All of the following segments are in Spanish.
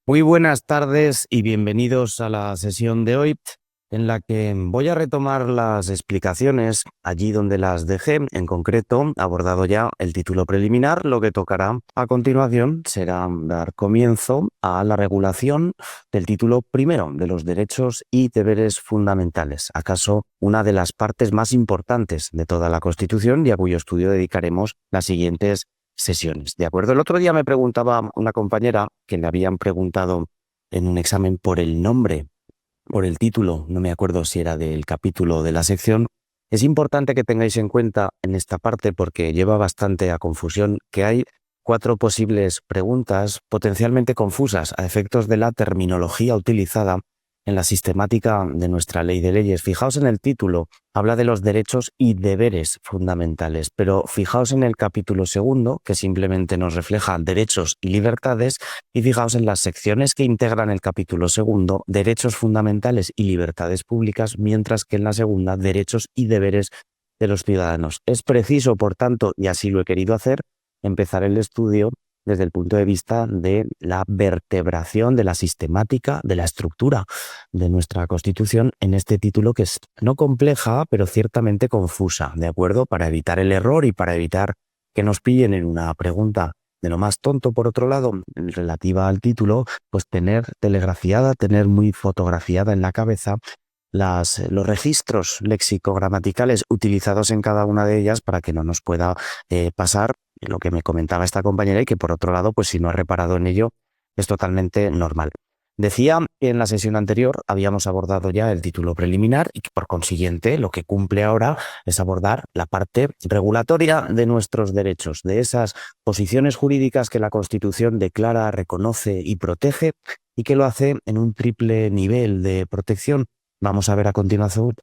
Muy buenas tardes y bienvenidos a la sesión de hoy, en la que voy a retomar las explicaciones allí donde las dejé. En concreto, abordado ya el título preliminar, lo que tocará a continuación será dar comienzo a la regulación del título primero de los derechos y deberes fundamentales, acaso una de las partes más importantes de toda la Constitución y a cuyo estudio dedicaremos las siguientes sesiones. ¿De acuerdo? El otro día me preguntaba una compañera que le habían preguntado en un examen por el nombre, por el título, no me acuerdo si era del capítulo o de la sección. Es importante que tengáis en cuenta en esta parte, porque lleva bastante a confusión, que hay 4 posibles preguntas potencialmente confusas a efectos de la terminología utilizada en la sistemática de nuestra ley de leyes. Fijaos en el título, habla de los derechos y deberes fundamentales, pero fijaos en el capítulo segundo, que simplemente nos refleja derechos y libertades, y fijaos en las secciones que integran el capítulo segundo, derechos fundamentales y libertades públicas, mientras que en la segunda, derechos y deberes de los ciudadanos. Es preciso, por tanto, y así lo he querido hacer, empezar el estudio desde el punto de vista de la vertebración, de la sistemática, de la estructura de nuestra Constitución en este título, que es no compleja, pero ciertamente confusa, ¿de acuerdo? Para evitar el error y para evitar que nos pillen en una pregunta de lo más tonto, por otro lado, relativa al título, pues tener telegrafiada, tener muy fotografiada en la cabeza los registros léxico-gramaticales utilizados en cada una de ellas, para que no nos pueda pasar lo que me comentaba esta compañera, y que por otro lado, pues si no ha reparado en ello, es totalmente normal. Decía que en la sesión anterior habíamos abordado ya el título preliminar y que por consiguiente lo que cumple ahora es abordar la parte regulatoria de nuestros derechos, de esas posiciones jurídicas que la Constitución declara, reconoce y protege, y que lo hace en un triple nivel de protección. Vamos a ver a continuación,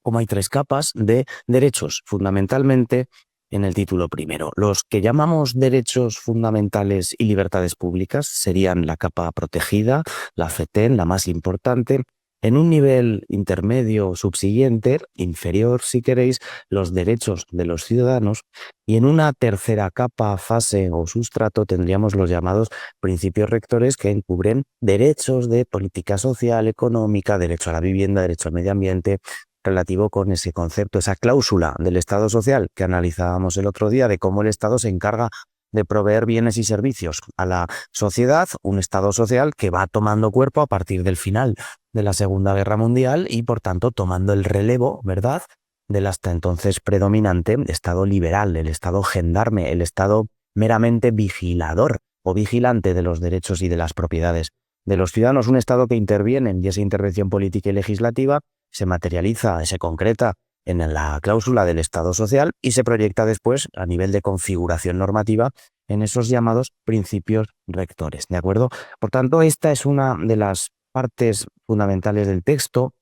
cómo hay 3 capas de derechos, fundamentalmente en el título primero. Los que llamamos derechos fundamentales y libertades públicas serían la capa protegida, la FETEN, la más importante. En un nivel intermedio subsiguiente, inferior si queréis, los derechos de los ciudadanos, y en una tercera capa, fase o sustrato, tendríamos los llamados principios rectores, que cubren derechos de política social, económica, derecho a la vivienda, derecho al medio ambiente, relativo con ese concepto, esa cláusula del Estado social que analizábamos el otro día, de cómo el Estado se encarga de proveer bienes y servicios a la sociedad, un Estado social que va tomando cuerpo a partir del final de la Segunda Guerra Mundial y, por tanto, tomando el relevo, ¿verdad?, del hasta entonces predominante Estado liberal, el Estado gendarme, el Estado meramente vigilador o vigilante de los derechos y de las propiedades de los ciudadanos, un Estado que interviene, y esa intervención política y legislativa se materializa, se concreta en la cláusula del Estado social y se proyecta después a nivel de configuración normativa en esos llamados principios rectores, ¿de acuerdo? Por tanto, esta es una de las partes fundamentales del texto.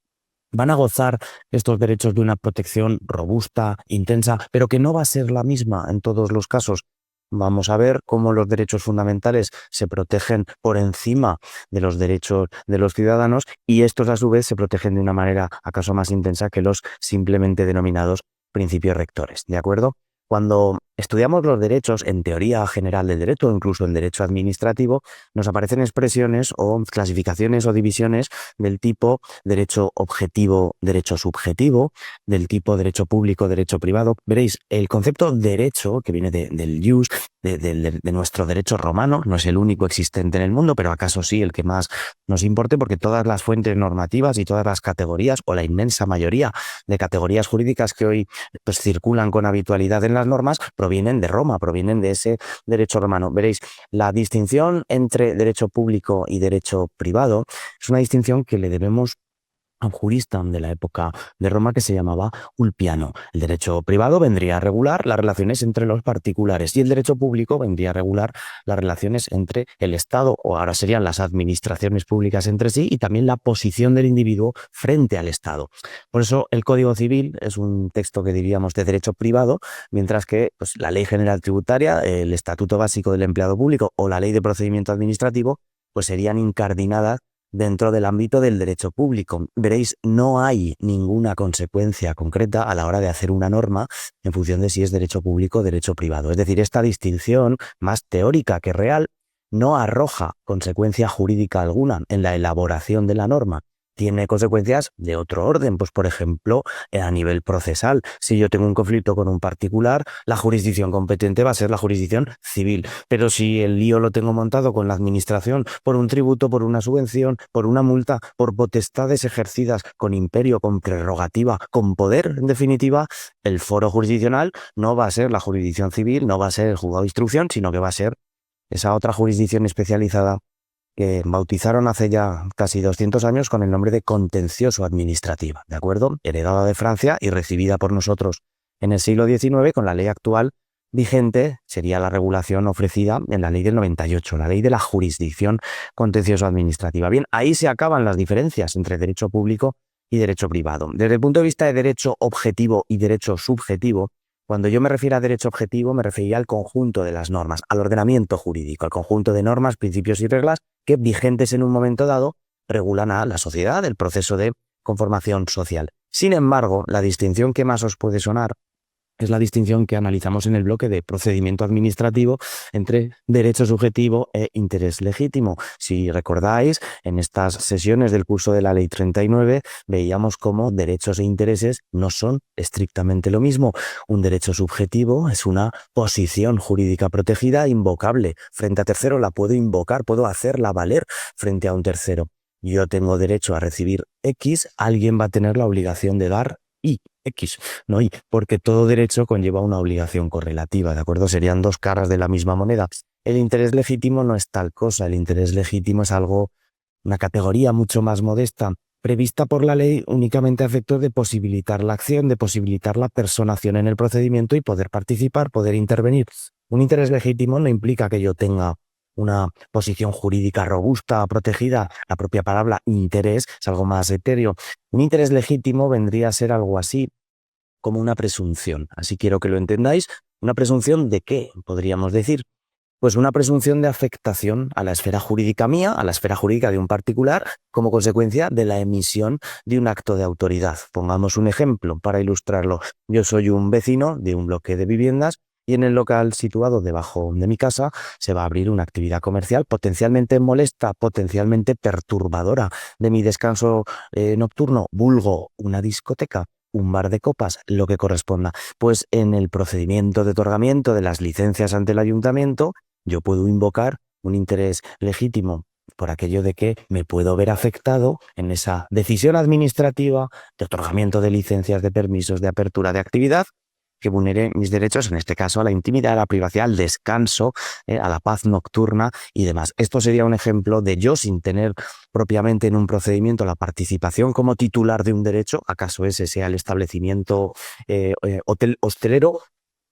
Van a gozar estos derechos de una protección robusta, intensa, pero que no va a ser la misma en todos los casos. Vamos a ver cómo los derechos fundamentales se protegen por encima de los derechos de los ciudadanos, y estos a su vez se protegen de una manera acaso más intensa que los simplemente denominados principios rectores, ¿de acuerdo? Cuando estudiamos los derechos en teoría general del derecho, o incluso en derecho administrativo, nos aparecen expresiones o clasificaciones o divisiones del tipo derecho objetivo, derecho subjetivo, del tipo derecho público, derecho privado. Veréis, el concepto derecho, que viene del jus, de nuestro derecho romano, no es el único existente en el mundo, pero acaso sí el que más nos importe, porque todas las fuentes normativas y todas las categorías, o la inmensa mayoría de categorías jurídicas que hoy pues circulan con habitualidad en las normas, provienen de Roma, provienen de ese derecho romano. Veréis, la distinción entre derecho público y derecho privado es una distinción que le debemos a un jurista de la época de Roma que se llamaba Ulpiano. El derecho privado vendría a regular las relaciones entre los particulares y el derecho público vendría a regular las relaciones entre el Estado, o ahora serían las administraciones públicas, entre sí, y también la posición del individuo frente al Estado. Por eso el Código Civil es un texto que diríamos de derecho privado, mientras que pues, la Ley General Tributaria, el Estatuto Básico del Empleado Público o la Ley de Procedimiento Administrativo pues serían incardinadas dentro del ámbito del derecho público. Veréis, no hay ninguna consecuencia concreta a la hora de hacer una norma en función de si es derecho público o derecho privado. Es decir, esta distinción, más teórica que real, no arroja consecuencia jurídica alguna en la elaboración de la norma. Tiene consecuencias de otro orden, pues por ejemplo, a nivel procesal. Si yo tengo un conflicto con un particular, la jurisdicción competente va a ser la jurisdicción civil. Pero si el lío lo tengo montado con la administración por un tributo, por una subvención, por una multa, por potestades ejercidas con imperio, con prerrogativa, con poder, en definitiva, el foro jurisdiccional no va a ser la jurisdicción civil, no va a ser el juzgado de instrucción, sino que va a ser esa otra jurisdicción especializada que bautizaron hace ya casi 200 años con el nombre de contencioso administrativa, ¿de acuerdo? Heredada de Francia y recibida por nosotros en el siglo XIX con la ley actual vigente, sería la regulación ofrecida en la ley del 98, la ley de la jurisdicción contencioso administrativa. Bien, ahí se acaban las diferencias entre derecho público y derecho privado. Desde el punto de vista de derecho objetivo y derecho subjetivo, cuando yo me refiero a derecho objetivo, me refería al conjunto de las normas, al ordenamiento jurídico, al conjunto de normas, principios y reglas que, vigentes en un momento dado, regulan a la sociedad, el proceso de conformación social. Sin embargo, la distinción que más os puede sonar es la distinción que analizamos en el bloque de procedimiento administrativo entre derecho subjetivo e interés legítimo. Si recordáis, en estas sesiones del curso de la Ley 39 veíamos cómo derechos e intereses no son estrictamente lo mismo. Un derecho subjetivo es una posición jurídica protegida invocable. Frente a tercero la puedo invocar, puedo hacerla valer frente a un tercero. Yo tengo derecho a recibir X, alguien va a tener la obligación de dar Y. X, no Y, porque todo derecho conlleva una obligación correlativa, ¿de acuerdo? Serían dos caras de la misma moneda. El interés legítimo no es tal cosa, el interés legítimo es algo, una categoría mucho más modesta, prevista por la ley únicamente a efectos de posibilitar la acción, de posibilitar la personación en el procedimiento y poder participar, poder intervenir. Un interés legítimo no implica que yo tenga una posición jurídica robusta, protegida. La propia palabra interés es algo más etéreo. Un interés legítimo vendría a ser algo así como una presunción. Así quiero que lo entendáis. ¿Una presunción de qué? Podríamos decir. Pues una presunción de afectación a la esfera jurídica mía, a la esfera jurídica de un particular, como consecuencia de la emisión de un acto de autoridad. Pongamos un ejemplo para ilustrarlo. Yo soy un vecino de un bloque de viviendas y en el local situado debajo de mi casa se va a abrir una actividad comercial potencialmente molesta, potencialmente perturbadora de mi descanso nocturno, vulgo una discoteca, un bar de copas, lo que corresponda. Pues en el procedimiento de otorgamiento de las licencias ante el ayuntamiento, yo puedo invocar un interés legítimo por aquello de que me puedo ver afectado en esa decisión administrativa de otorgamiento de licencias, de permisos, de apertura de actividad, que vulnere mis derechos, en este caso a la intimidad, a la privacidad, al descanso, a la paz nocturna y demás. Esto sería un ejemplo de yo, sin tener propiamente en un procedimiento la participación como titular de un derecho, acaso ese sea el establecimiento hostelero,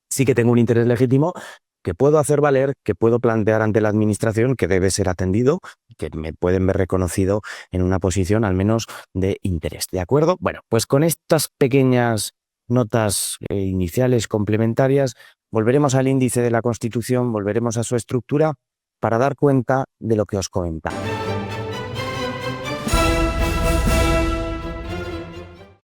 sí que tengo un interés legítimo que puedo hacer valer, que puedo plantear ante la administración, que debe ser atendido, que me pueden ver reconocido en una posición al menos de interés. ¿De acuerdo? Bueno, pues con estas pequeñas notas iniciales complementarias, volveremos al índice de la Constitución, volveremos a su estructura para dar cuenta de lo que os comentaba.